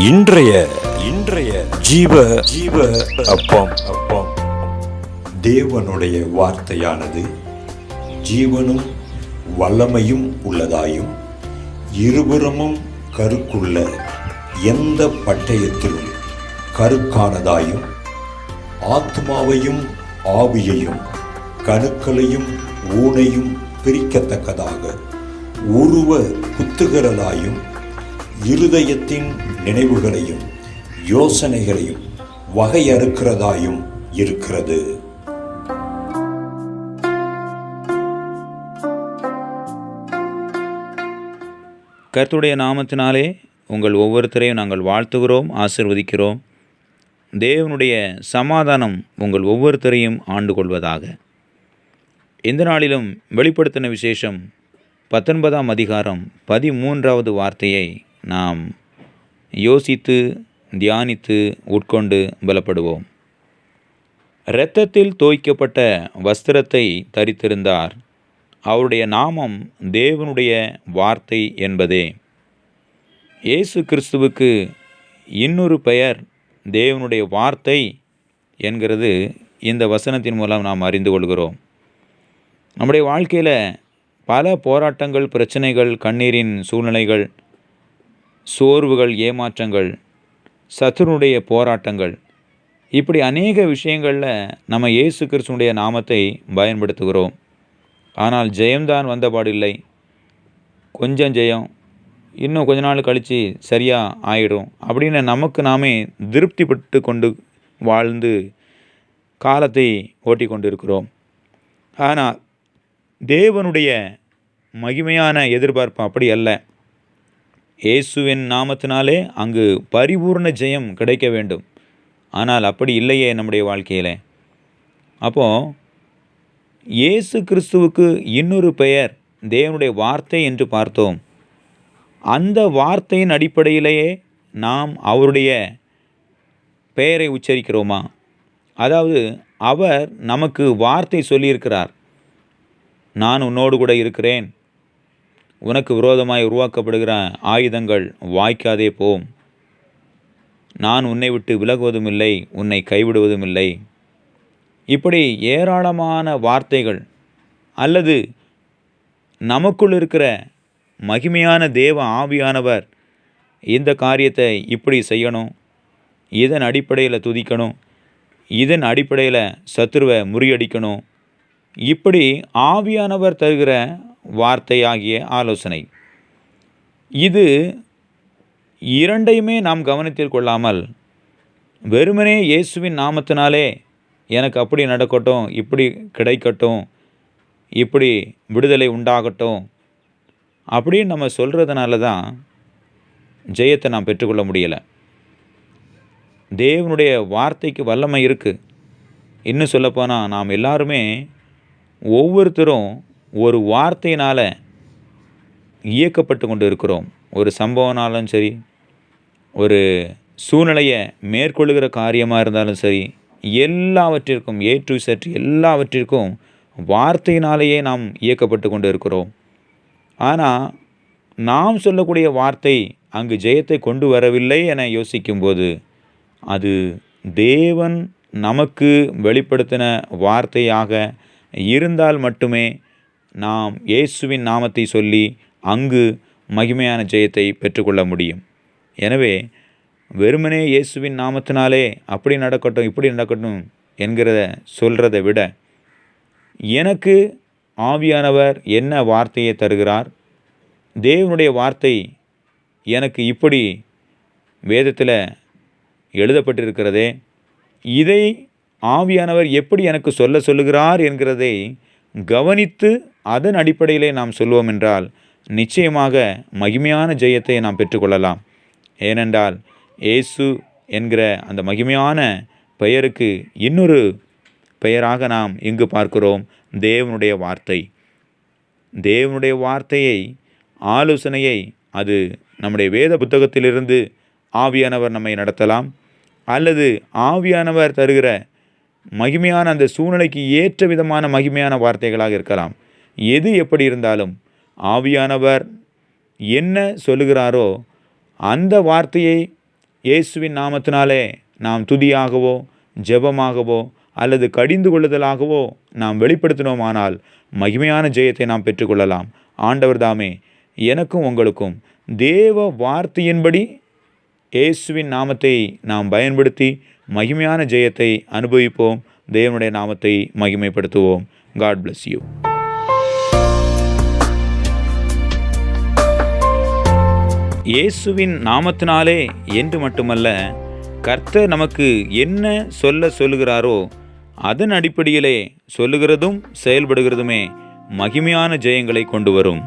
இன்றைய இன்றைய ஜீவ ஜீவ அப்பம் அப்பம் தேவனுடைய வார்த்தையானது ஜீவனும் வல்லமையும் உள்ளதாயும் இருபுறமும் கருக்குள்ள எந்த பட்டயத்திலும் கருக்கானதாயும் ஆத்மாவையும் ஆவியையும் கணுக்களையும் ஊனையும் பிரிக்கத்தக்கதாக உருவ குத்துகிறதாயும் இருதயத்தின் நினைவுகளையும் யோசனைகளையும் வகையறுக்கிறதாயும் இருக்கிறது. கர்த்தருடைய நாமத்தினாலே உங்கள் ஒவ்வொருத்தரையும் நாங்கள் வாழ்த்துகிறோம், ஆசீர்வதிக்கிறோம். தேவனுடைய சமாதானம் உங்கள் ஒவ்வொருத்தரையும் ஆண்டு கொள்வதாக. இந்த நாளிலும் வெளிப்படுத்தின விசேஷம் 19ஆம் அதிகாரம் 13வது வார்த்தையை நாம் யோசித்து தியானித்து உட்கொண்டு பலப்படுவோம். இரத்தத்தில் தோய்க்கப்பட்ட வஸ்திரத்தை தரித்திருந்தார். அவருடைய நாமம் தேவனுடைய வார்த்தை என்பதே. இயேசு கிறிஸ்துவுக்கு இன்னொரு பெயர் தேவனுடைய வார்த்தை என்கிறது இந்த வசனத்தின் மூலம் நாம் அறிந்து கொள்கிறோம். நம்முடைய வாழ்க்கையில் பல போராட்டங்கள், பிரச்சனைகள், கண்ணீரின் சூழ்நிலைகள், சோர்வுகள், ஏமாற்றங்கள், சத்துருடைய போராட்டங்கள், இப்படி அநேக விஷயங்களில் நம்ம இயேசு கிறிஸ்துனுடைய நாமத்தை பயன்படுத்துகிறோம். ஆனால் ஜெயம்தான் வந்தபாடில்லை. கொஞ்சம் ஜெயம், இன்னும் கொஞ்ச நாள் கழித்து சரியாக ஆயிடும் அப்படின்னு நமக்கு நாமே திருப்திப்பட்டு கொண்டு வாழ்ந்து காலத்தை ஓட்டி கொண்டு இருக்கிறோம். ஆனால் தேவனுடைய மகிமையான எதிர்பார்ப்பு அப்படி அல்ல. இயேசுவின் நாமத்தினாலே அங்கு பரிபூர்ண ஜெயம் கிடைக்க வேண்டும். ஆனால் அப்படி இல்லையே நம்முடைய வாழ்க்கையில். அப்போது இயேசு கிறிஸ்துவுக்கு இன்னொரு பெயர் தேவனுடைய வார்த்தை என்று பார்த்தோம். அந்த வார்த்தையின் அடிப்படையிலேயே நாம் அவருடைய பெயரை உச்சரிக்கிறோமா? அதாவது அவர் நமக்கு வார்த்தை சொல்லியிருக்கிறார். நான் உன்னோடு கூட இருக்கிறேன், உனக்கு விரோதமாய் உருவாக்கப்படுகிற ஆயுதங்கள் வாய்க்காதே போம், நான் உன்னை விட்டு விலகுவதும் இல்லை, உன்னை கைவிடுவதும் இல்லை. இப்படி ஏராளமான வார்த்தைகள், அல்லது நமக்குள் இருக்கிற மகிமையான தேவ ஆவியானவர் இந்த காரியத்தை இப்படி செய்யணும், இதன் அடிப்படையில் துதிக்கணும், இதன் அடிப்படையில் சத்துருவை முறியடிக்கணும், இப்படி ஆவியானவர் தருகிற வார்த்தையாகிய ஆலோசனை. இது இரண்டையுமே நாம் கவனத்தில் கொள்ளாமல் வெறுமனே இயேசுவின் நாமத்தினாலே எனக்கு அப்படி நடக்கட்டும், இப்படி கிடைக்கட்டும், இப்படி விடுதலை உண்டாகட்டும் அப்படின்னு நம்ம சொல்கிறதுனால தான் ஜெயத்தை நாம் பெற்றுக்கொள்ள முடியலை. தேவனுடைய வார்த்தைக்கு வல்லமை இருக்குது. இன்னும் சொல்லப்போனால் நாம் எல்லாருமே ஒவ்வொருத்தரும் ஒரு வார்த்தையினால் இயக்கப்பட்டு கொண்டு இருக்கிறோம். ஒரு சம்பவம்னாலும் சரி, ஒரு சூழ்நிலையை மேற்கொள்ளுகிற காரியமாக இருந்தாலும் சரி, எல்லாவற்றிற்கும் A to Z எல்லாவற்றிற்கும் வார்த்தையினாலேயே நாம் இயக்கப்பட்டு கொண்டு இருக்கிறோம். ஆனால் நாம் சொல்லக்கூடிய வார்த்தை அங்கு ஜெயத்தை கொண்டு வரவில்லை என யோசிக்கும்போது அது தேவன் நமக்கு வெளிப்படுத்தின வார்த்தையாக இருந்தால் மட்டுமே நாம் இயேசுவின் நாமத்தை சொல்லி அங்கு மகிமையான ஜெயத்தை பெற்றுக்கொள்ள முடியும். எனவே வெறுமனே இயேசுவின் நாமத்தினாலே அப்படி நடக்கட்டும், இப்படி நடக்கட்டும் என்கிறத சொல்கிறத விட, எனக்கு ஆவியானவர் என்ன வார்த்தையை தருகிறார், தேவனுடைய வார்த்தை எனக்கு இப்படி வேதத்தில் எழுதப்பட்டிருக்கிறதே, இதை ஆவியானவர் எப்படி எனக்கு சொல்லுகிறார் என்கிறதை கவனித்து அதன் அடிப்படையிலே நாம் சொல்வோம் என்றால் நிச்சயமாக மகிமையான ஜெயத்தை நாம் பெற்றுக்கொள்ளலாம். ஏனென்றால் இயேசு என்கிற அந்த மகிமையான பெயருக்கு இன்னொரு பெயராக நாம் இங்கு பார்க்கிறோம், தேவனுடைய வார்த்தை. தேவனுடைய வார்த்தையை, ஆலோசனையை, அது நம்முடைய வேத புத்தகத்திலிருந்து ஆவியானவர் நம்மை நடத்தலாம், அல்லது ஆவியானவர் தருகிற மகிமையான அந்த சூழ்நிலைக்கு ஏற்ற விதமான மகிமையான வார்த்தைகளாக இருக்கலாம். எது எப்படி இருந்தாலும் ஆவியானவர் என்ன சொல்லுகிறாரோ அந்த வார்த்தையை இயேசுவின் நாமத்தினாலே நாம் துதியாகவோ ஜெபமாகவோ அல்லது கடிந்து கொள்ளுதலாகவோ நாம் வெளிப்படுத்தினோமானால் மகிமையான ஜெயத்தை நாம் பெற்றுக்கொள்ளலாம். ஆண்டவர் தாமே எனக்கும் உங்களுக்கும் தேவ வார்த்தையின்படி இயேசுவின் நாமத்தை நாம் பயன்படுத்தி மகிமையான ஜெயத்தை அனுபவிப்போம். தேவனுடைய நாமத்தை மகிமைப்படுத்துவோம். God bless you. இயேசுவின் நாமத்தினாலே என்று மட்டுமல்ல, கர்த்தர் நமக்கு என்ன சொல்லுகிறாரோ அதன் அடிப்படையிலே சொல்லுகிறதும் செயல்படுகிறதுமே மகிமையான ஜெயங்களை கொண்டு வரும்.